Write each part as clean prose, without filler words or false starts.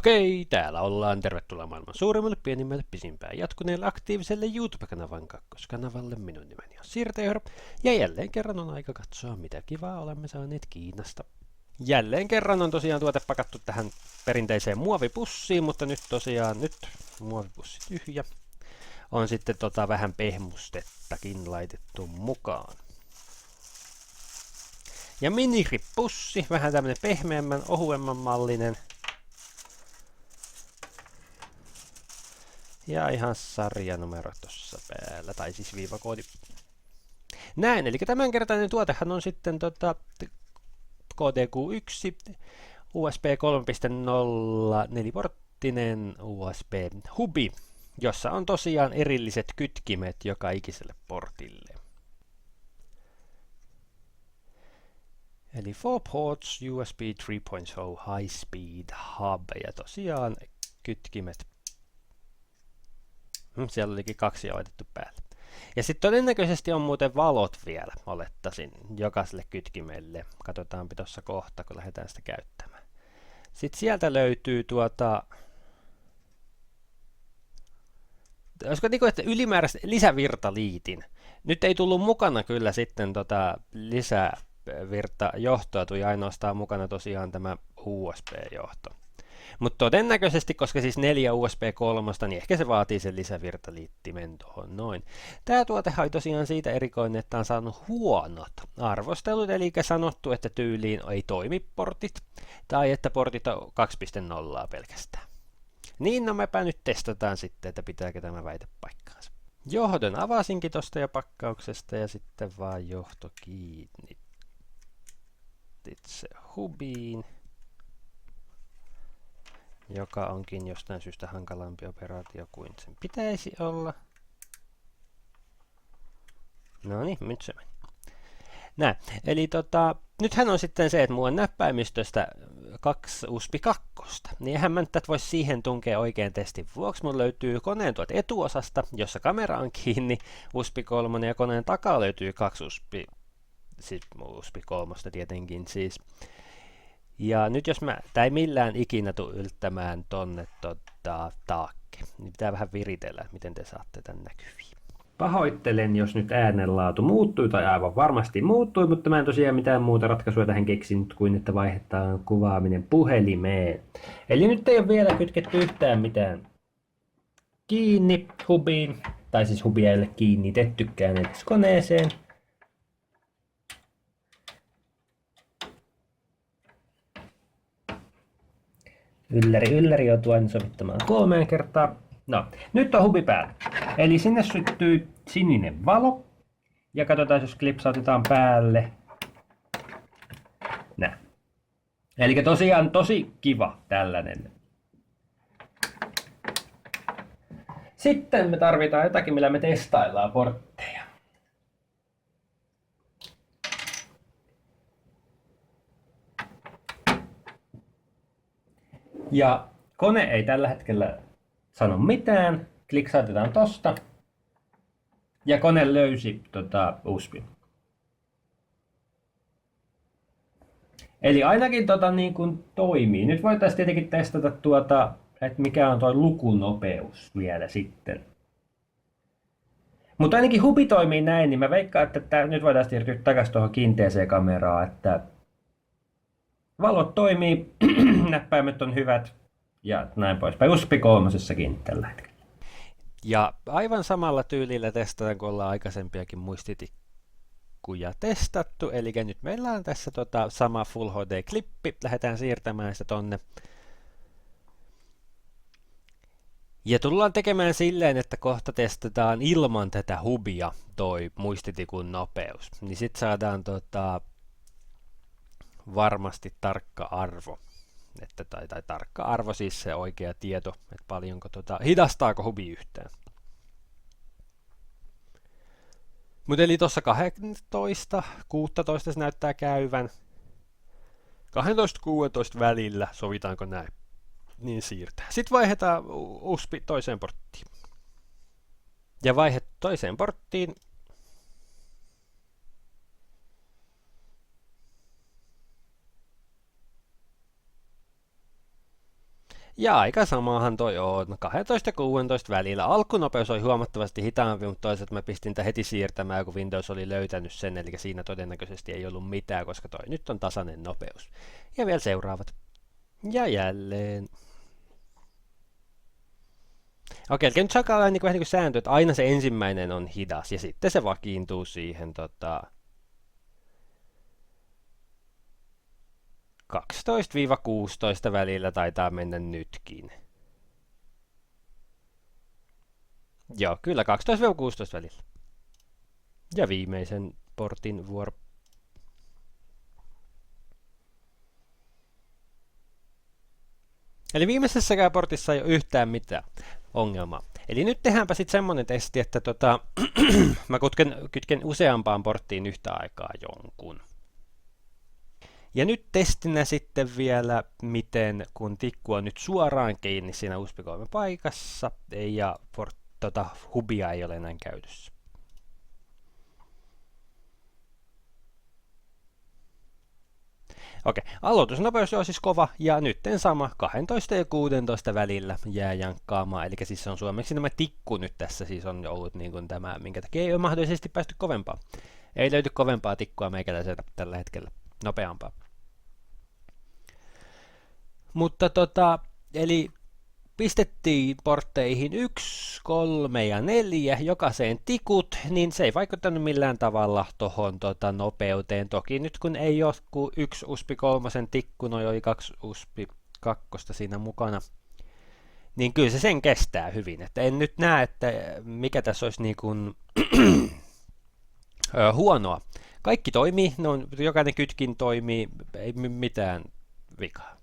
Okei, täällä ollaan. Tervetuloa maailman suurimmalle, pienimmälle, pisimpään jatkuneelle aktiiviselle YouTube-kanavan kakkoskanavalle. Minun nimeni on Sirteero, ja jälleen kerran on aika katsoa, mitä kivaa olemme saaneet Kiinasta. Jälleen kerran on tosiaan tuote pakattu tähän perinteiseen muovipussiin, mutta nyt muovipussi tyhjä. On sitten vähän pehmustettakin laitettu mukaan. Ja miniripussi, vähän tämmönen pehmeämmän, ohuemman mallinen. Ja ihan sarjanumero tossa päällä, tai siis viivakoodi. Näin, eli tämänkertainen tuotehan on sitten KDQ1 USB 3.0 neliporttinen USB-hubi, jossa on tosiaan erilliset kytkimet joka ikiselle portille. Eli 4 ports USB 3.0 High Speed Hub ja tosiaan kytkimet. Siellä olikin 2 laitettu päälle. Ja sitten todennäköisesti on muuten valot vielä, olettaisin, jokaiselle kytkimelle. Katsotaanpa tuossa kohta, kun lähdetään sitä käyttämään. Sitten sieltä löytyy olisiko niinku, että ylimääräistä lisävirtaliitin. Nyt ei tullut mukana kyllä sitten lisävirtajohtoa, tuli ainoastaan mukana tosiaan tämä USB-johto. Mutta todennäköisesti, koska siis 4 USB 3, niin ehkä se vaatii sen lisävirtaliittimen tuohon noin. Tämä tuotehan on tosiaan siitä erikoinen, että on saanut huonot arvostelut, eli sanottu, että tyyliin ei toimi portit, tai että portit on 2.0 pelkästään. Niin, no mepä nyt testataan sitten, että pitääkö tämä väite paikkaansa. Johdon avasinkin tuosta jo pakkauksesta, ja sitten vaan johto kiinni itse hubiin, joka onkin jostain syystä hankalampi operaatio kuin sen pitäisi olla. No niin, nyt se meni. Näin, eli nythän on sitten se, että mulla on näppäimistöstä 2 USB 2, niin eihän mä nyt voisi siihen tunkea oikein testin vuoksi. Mulla löytyy koneen tuolta etuosasta, jossa kamera on kiinni, USB 3, ja koneen takaa löytyy 2 USB 3 tietenkin siis. Ja nyt jos tää ei millään ikinä tule yltämään tonne taakke, niin pitää vähän viritellä, miten te saatte tän näkyviin. Pahoittelen, jos nyt äänenlaatu muuttui, tai aivan varmasti muuttui, mutta mä en tosiaan mitään muuta ratkaisua tähän keksinyt kuin, että vaihdetaan kuvaaminen puhelimeen. Eli nyt ei ole vielä kytketty yhtään mitään kiinni hubiin, tai siis hubia ei ole kiinnitettykään edes koneeseen. Ylläri joutuu aina sovittamaan 3 kertaa. No, nyt on hubi päällä. Eli sinne syttyy sininen valo. Ja katsotaan, jos klipsautetaan päälle. Nää. Eli tosiaan tosi kiva tällainen. Sitten me tarvitaan jotakin, millä me testaillaan portteja. Ja kone ei tällä hetkellä sano mitään. Kliksautetaan tosta. Ja kone löysi USBin. Eli ainakin niin kuin toimii. Nyt voitaisiin tietenkin testata että mikä on tuo lukunopeus vielä sitten. Mutta ainakin hubi toimii näin, niin mä veikkaan, että nyt voitaisiin siirtyä takaisin tuohon kiinteeseen kameraan, että valot toimii, näppäimet on hyvät ja näin poispäin. USB 3:ssakin tällä hetkellä. Ja aivan samalla tyylillä testataan, kun ollaan aikaisempiakin muistitikkuja testattu. Eli nyt meillä on tässä sama Full HD-klippi. Lähdetään siirtämään sitä tonne. Ja tullaan tekemään silleen, että kohta testataan ilman tätä hubia toi muistitikun nopeus. Niin sit saadaan varmasti tarkka arvo, tai tarkka arvo siis se oikea tieto, että paljonko hidastaako hubi yhtään. Mutta eli tuossa 12-16 se näyttää käyvän. 12-16 välillä sovitaanko näin, niin siirtää. Sitten vaihdetaan USB toiseen porttiin. Ja vaihe toiseen porttiin. Ja aika samahan toi on, 12 ja 16 välillä. Alkunopeus oli huomattavasti hitaampi, mutta toisaalta mä pistin tätä heti siirtämään, kun Windows oli löytänyt sen, eli siinä todennäköisesti ei ollut mitään, koska toi nyt on tasainen nopeus. Ja vielä seuraavat. Ja jälleen. Okei, eli nyt alkaa olla vähän niin kuin sääntö, että aina se ensimmäinen on hidas, ja sitten se vakiintuu siihen 12-16 välillä taitaa mennä nytkin. Joo, kyllä 12-16 välillä. Ja viimeisen portin vuoro. Eli viimeisessäkään portissa ei ole yhtään mitään ongelmaa. Eli nyt tehdäänpä sitten semmonen testi, että mä kytken useampaan porttiin yhtä aikaa jonkun. Ja nyt testinä sitten vielä, miten kun tikku on nyt suoraan kiinni siinä USB 3 paikassa ja hubia ei ole enää käytössä. Okei, aloitusnopeus on siis kova ja nyt sama 12 ja 16 välillä jää jankkaamaan, eli siis on suomeksi tämä tikku nyt tässä siis on ollut niin kuin tämä, minkä takia ei ole mahdollisesti päästy kovempaa. Ei löyty kovempaa tikkua meikäläiseltä tällä hetkellä, nopeampaa. Mutta eli pistettiin portteihin 1, 3 ja 4 jokaiseen tikut, niin se ei vaikuttanut millään tavalla tuohon nopeuteen. Toki nyt kun ei ole kuin 1 USB 3 tikku, no oli 2 USB 2 siinä mukana, niin kyllä se sen kestää hyvin. Että en nyt näe, että mikä tässä olisi niin kuin huonoa. Kaikki toimii, jokainen kytkin toimii, ei mitään vikaa.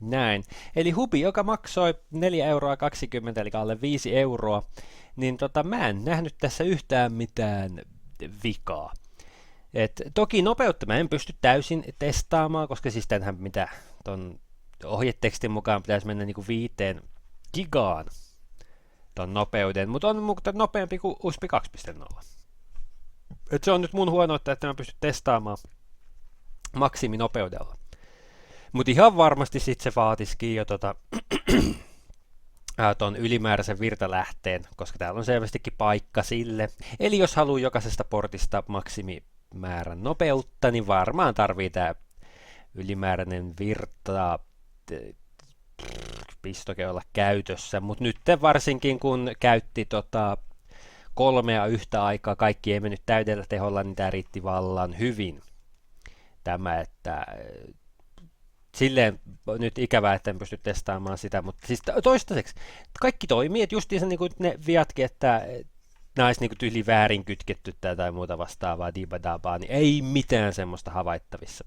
Näin. Eli hubi, joka maksoi 4,20 €, eli alle 5 €, niin mä en nähnyt tässä yhtään mitään vikaa. Toki nopeutta mä en pysty täysin testaamaan, koska siis tämänhän mitä ton ohjetekstin mukaan pitäisi mennä niinku 5 gigaan ton nopeuden, mutta on nopeampi kuin USB 2.0. Se on nyt mun huonoutta, että mä pystyn testaamaan maksiminopeudella. Mutta ihan varmasti sitten se vaatisikin jo ton ylimääräisen virtalähteen, koska täällä on selvästikin paikka sille. Eli jos haluaa jokaisesta portista maksimimäärän nopeutta, niin varmaan tarvii tää ylimääräinen virta pistoke olla käytössä. Mutta nyt varsinkin kun käytti 3 yhtä aikaa, kaikki ei mennyt täydellä teholla, niin tää riitti vallan hyvin. Tämä, että silleen nyt ikävää, että en pysty testaamaan sitä, mutta siis toistaiseksi kaikki toimii, että justiinsa niin kuin ne viatkin, että nämä olisi niin tyyli väärin kytketty tai muuta vastaavaa dibadabaa, niin ei mitään semmoista havaittavissa.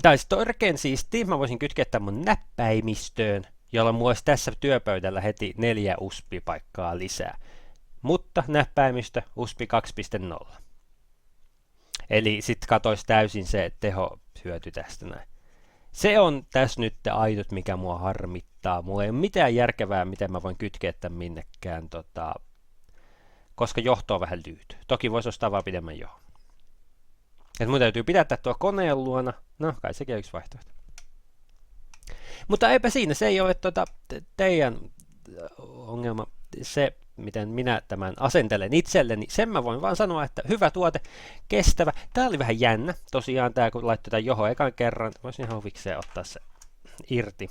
Tai sitten oikein siistiä, mä voisin kytkeä tämän mun näppäimistöön, jolla mulla olisi tässä työpöydällä heti 4 USB-paikkaa lisää. Mutta näppäimistö USB 2.0. Eli sitten katoisi täysin se teho hyöty tästä näin. Se on tässä nyt ainut, mikä mua harmittaa. Mulla ei ole mitään järkevää, miten mä voin kytkeä tämän minnekään, koska johto on vähän lyhyt. Toki voisi ostaa vaan pidemmän johon. Et mun täytyy pitää tuo koneen luona. No, kai sekin on yksi vaihtoehto. Mutta eipä siinä, se ei ole teidän ongelma. Se, miten minä tämän asentelen itselleni, sen mä voin vaan sanoa, että hyvä tuote, kestävä. Tää oli vähän jännä, tosiaan tää kun laittoi tämän johon ekan kerran, voisin ihan huvikseen ottaa se irti.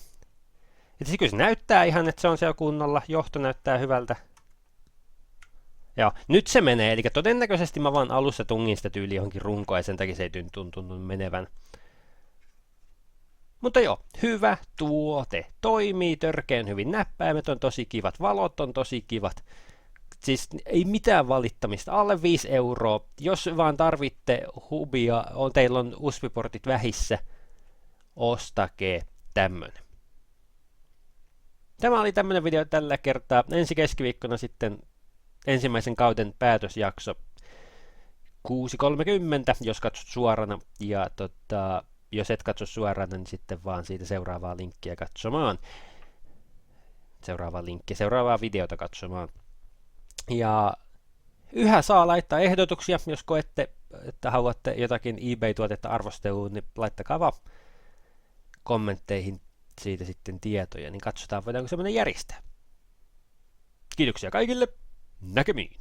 Et kyllä se näyttää ihan, että se on siellä kunnolla, johto näyttää hyvältä. Joo, nyt se menee, eli todennäköisesti mä vaan alussa tungin sitä tyyliä johonkin runkoon ja sen takia se ei tuntunut menevän. Mutta joo, hyvä tuote. Toimii törkeän hyvin. Näppäimet on tosi kivat, valot on tosi kivat. Siis ei mitään valittamista. Alle 5 €. Jos vaan tarvitte hubia, teillä on USB-portit vähissä, ostakee tämmönen. Tämä oli tämmönen video tällä kertaa. Ensi keskiviikkona sitten ensimmäisen kauden päätösjakso 6.30, jos katsot suorana. Ja jos et katso suorana, niin sitten vaan siitä seuraavaa linkkiä katsomaan. Seuraavaa videota katsomaan. Ja yhä saa laittaa ehdotuksia, jos koette, että haluatte jotakin eBay-tuotetta arvosteluun, niin laittakaa vaan kommentteihin siitä sitten tietoja, niin katsotaan voidaanko semmoinen järjestää. Kiitoksia kaikille, näkemiin!